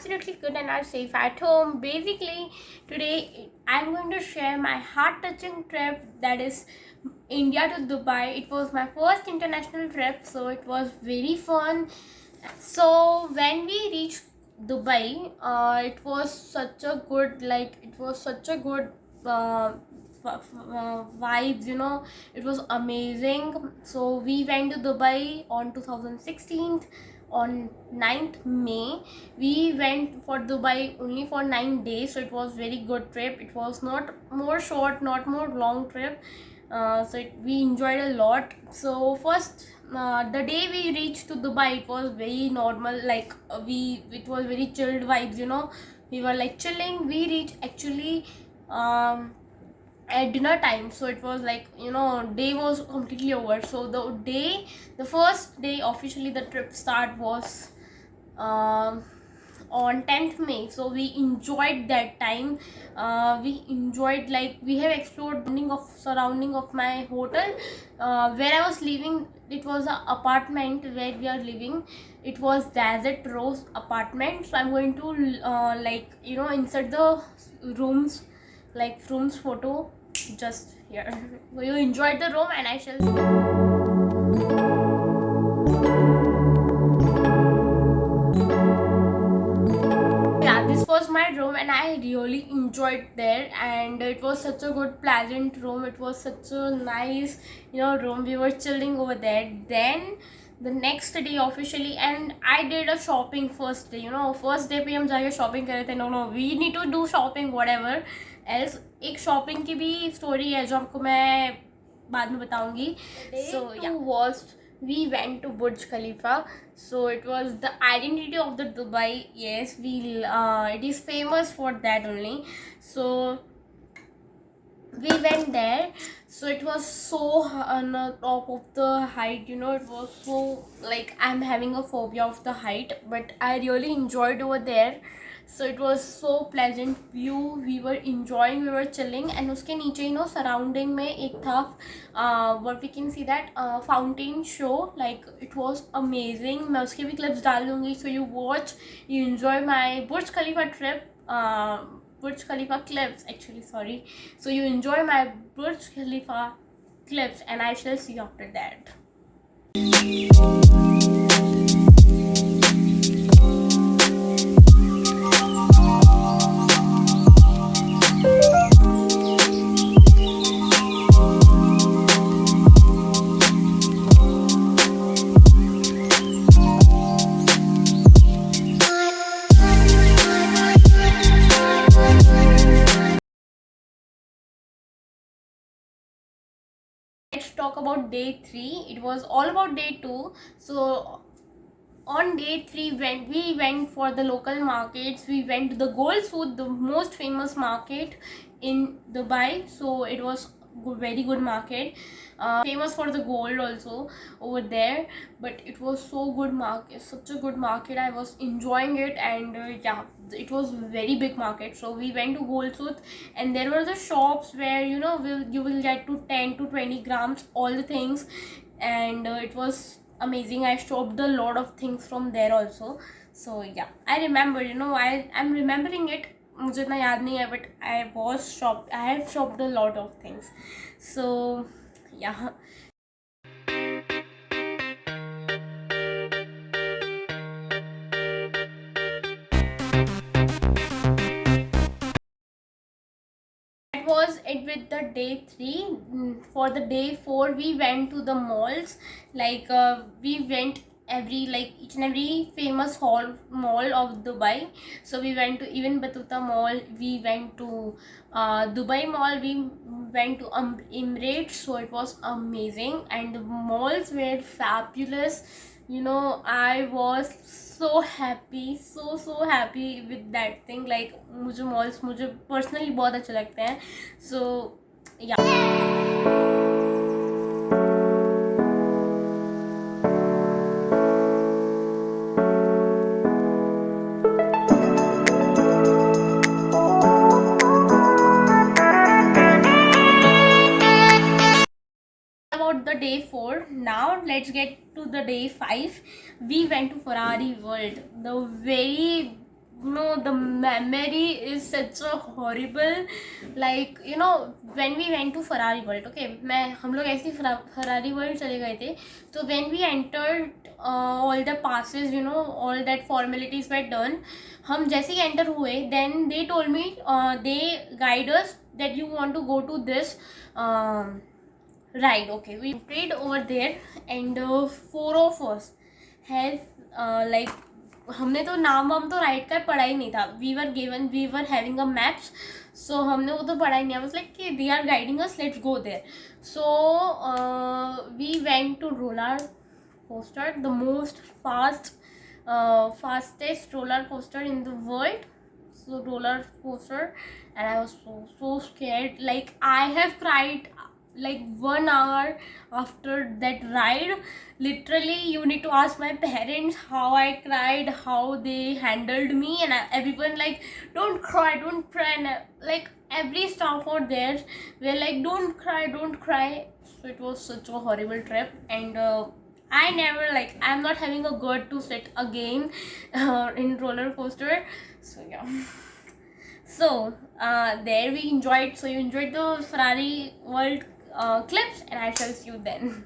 absolutely good and are safe at home. Basically, today I'm going to share my heart-touching trip, that is India to Dubai. It was my first international trip, so it was very fun. So when we reached Dubai, it was such a good, uh, vibes, it was amazing. So we went to Dubai on 2016 on 9th May. We went for Dubai only for 9 days, so it was very good trip. It was not more short, not more long trip. We enjoyed a lot. So first, the day we reached to Dubai, it was very normal, it was very chilled vibes, we were like chilling. We reached actually at dinner time, so it was like, day was completely over. So the first day officially the trip start was um on 10th May. So we enjoyed that time. We enjoyed, like, we have explored surrounding of my hotel, where I was living. It was an apartment where we are living. It was Desert Rose apartment. So I'm going to insert the rooms, rooms photo just here. So you enjoyed the room and I shall. Yeah, this was my room and I really enjoyed there, and it was such a good pleasant room. It was such a nice, room. We were chilling over there. Then the next day officially, and I did a shopping first day. First day पे हम जाके shopping कर रहे थे. No, we need to do shopping whatever else. एक shopping की भी story है जो आपको मैं बाद में बताऊंगी. So yeah, was we went to Burj Khalifa. So it was the identity of the Dubai. Yes, it is famous for that only. So we went there. So it was so on the top of the height, it was so, like, I'm having a phobia of the height, but I really enjoyed over there. So it was so pleasant view. We were enjoying, we were chilling, and uske niche surrounding में एक था what we can see that fountain show. Like, it was amazing. मैं उसके भी clips डाल दूँगी. So you watch, you enjoy my Burj Khalifa trip. Burj Khalifa clips, actually, sorry. So you enjoy my Burj Khalifa clips, and I shall see you after that. Let's talk about day 3. It was all about day 2. So on day 3, when we went for the local markets, we went to the Gold Souk, the most famous market in Dubai. So it was very good market, famous for the gold also over there. But it was so good market, such a good market. I was enjoying it, and yeah, it was very big market. So we went to Gold Souk, and there were the shops where you will get to 10 to 20 grams all the things, and it was amazing. I shopped a lot of things from there also. So yeah, I remember, I'm remembering it. मुझे इतना याद नहीं है, but I have shopped a lot of things. So yeah. That was it with the day 3. For the day 4, we went to the malls. We went each and every famous mall of Dubai. So we went to Ibn Battuta Mall, we went to Dubai Mall, we went to Emirates. So it was amazing, and the malls were fabulous. I was so happy, so happy with that thing. Like, मुझे malls मुझे personally बहुत अच्छे लगते हैं. So yeah. The day 4. Now let's get to the day 5. We went to Ferrari World, the very no, the memory is such a horrible. Like you know, when we went to Ferrari World, okay, हम लोग ऐसे Ferrari World चले गए थे. So when we entered, all the passes, you know, all that formalities were done. हम जैसे ही enter हुए, then they told me, they guide us that you want to go to this ride. Okay, we prayed over there, and four of us has like, हमने तो नाम वाम तो ride का पढ़ा ही नहीं था. We were having a maps, so हमने वो तो पढ़ा ही नहीं. आई वाज लाइक कि they are guiding us, let's go there. So we went to roller coaster, the most fastest roller coaster in the world. So roller coaster, and I was so scared. Like I have cried like 1 hour after that ride. Literally, you need to ask my parents how I cried, how they handled me, and everyone like, don't cry, and like every staff out there were like, don't cry. So it was such a horrible trip, and I never, like, I'm not having a gut to sit again in roller coaster. So yeah. So there we enjoyed. So you enjoyed the Ferrari World clips, and I shall see you then.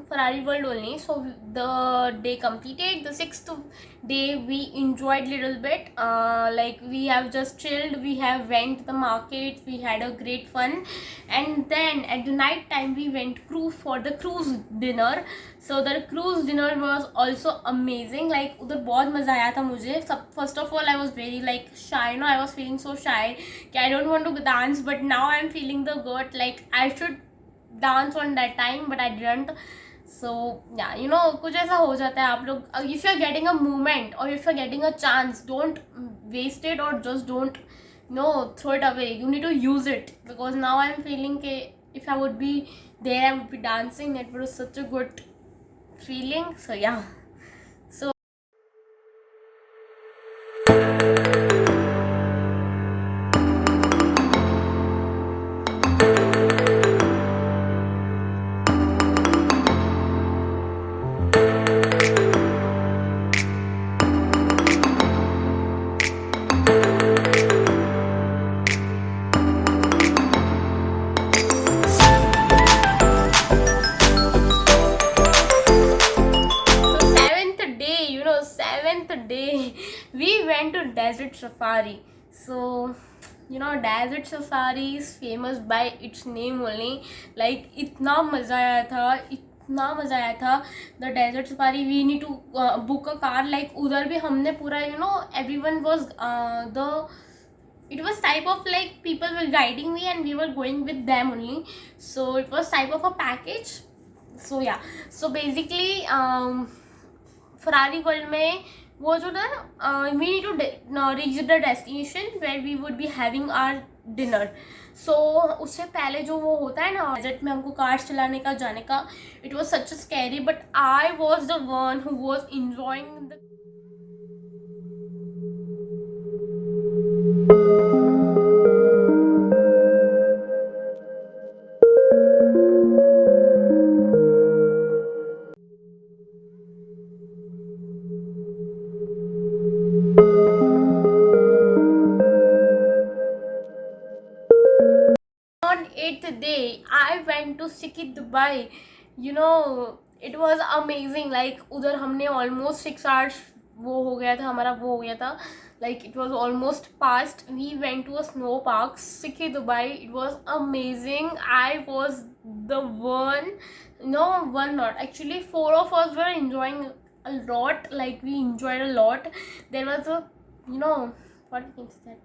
Ferrari World only. So the day completed. The sixth day we enjoyed little bit. Like we have just chilled. We have went the market. We had a great fun, and then at the night time we went for the cruise dinner. So the cruise dinner was also amazing. Like उधर बहुत मज़ा आया था मुझे. First of all I was very like shy. No, I was feeling so shy. I don't want to dance, but now I'm feeling the gut. Like I should dance on that time, but I didn't. So yeah, you know, कुछ ऐसा हो जाता है. आप लोग, if you're getting a moment or if you're getting a chance, don't waste it or just don't, throw it away. You need to use it, because now I'm feeling that if I would be there, I would be dancing. It was such a good feeling. So yeah. So seventh day we went to desert safari. So desert safari is famous by its name only. Like इतना मज़ा आया था the desert safari. We need to book a car. Like उधर भी हमने पूरा everyone was it was type of like people were guiding me and we were going with them only. So it was type of a package. So yeah, so basically Ferrari World में वो जो ना we need to reach the destination where we would be having our dinner. So उससे पहले जो वो होता है ना बजट में हमको कार्स चलाने का जाने का, it was such a scary, but I was the one who was enjoying the on 8th day I went to Sikit Dubai. It was amazing. Like उधर हमने almost 6 hours वो हो गया था हमारा, वो हो गया था, like it was almost past. We went to a snow park, Sikhi Dubai. It was amazing. I was the one, no one not, actually four of us were enjoying a lot, like we enjoyed a lot. There was a, you know, what is that,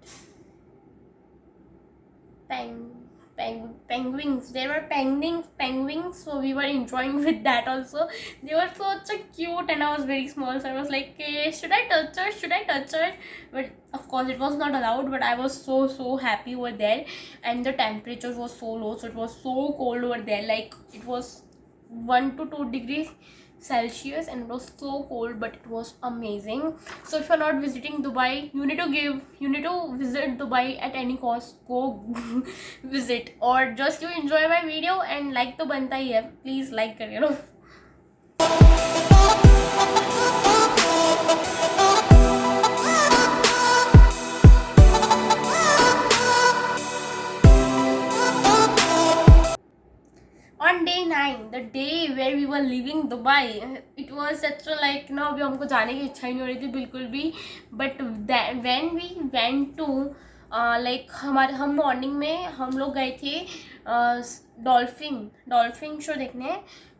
penguins. There were penguins, so we were enjoying with that also. They were such a cute, and I was very small, so I was like, should I touch her, should I touch her? But of course it was not allowed. But I was so happy over there, and the temperature was so low, so it was so cold over there, like it was 1 to 2 degrees Celsius, and it was so cold, but it was amazing. So if you're not visiting Dubai, you need to visit Dubai at any cost. Go visit, or just you enjoy my video and like to banta hi hai, please like kar. On day 9, the day where we were leaving Dubai, it was such a like, no, अभी हमको जाने की इच्छा ही नहीं हो रही थी बिल्कुल भी. But when we went to like हम मॉर्निंग में हम लोग गए थे डॉल्फिन शो देखने,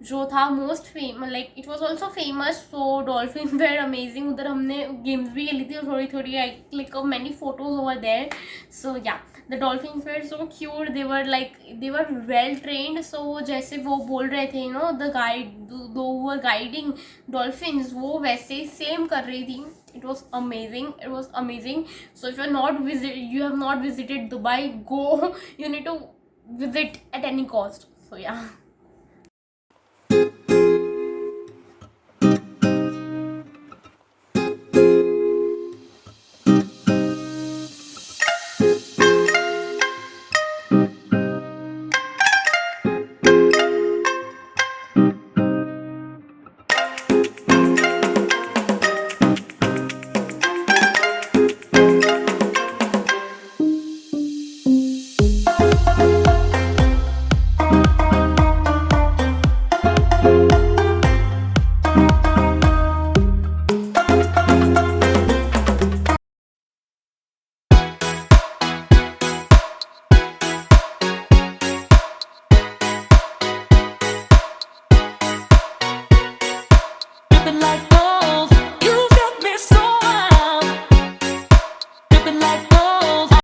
जो था most famous, like it was also famous. So dolphin were amazing. उधर हमने गेम्स भी खेली थी और थोड़ी I click of many photos over there. So yeah the dolphins were so cute. They were well trained. So वो जैसे वो बोल रहे थे, you know, the guide, दो were guiding dolphins, वो वैसे सेम कर रही थी. It was amazing. So if you have not visited Dubai, go. You need to visit at any cost. So yeah.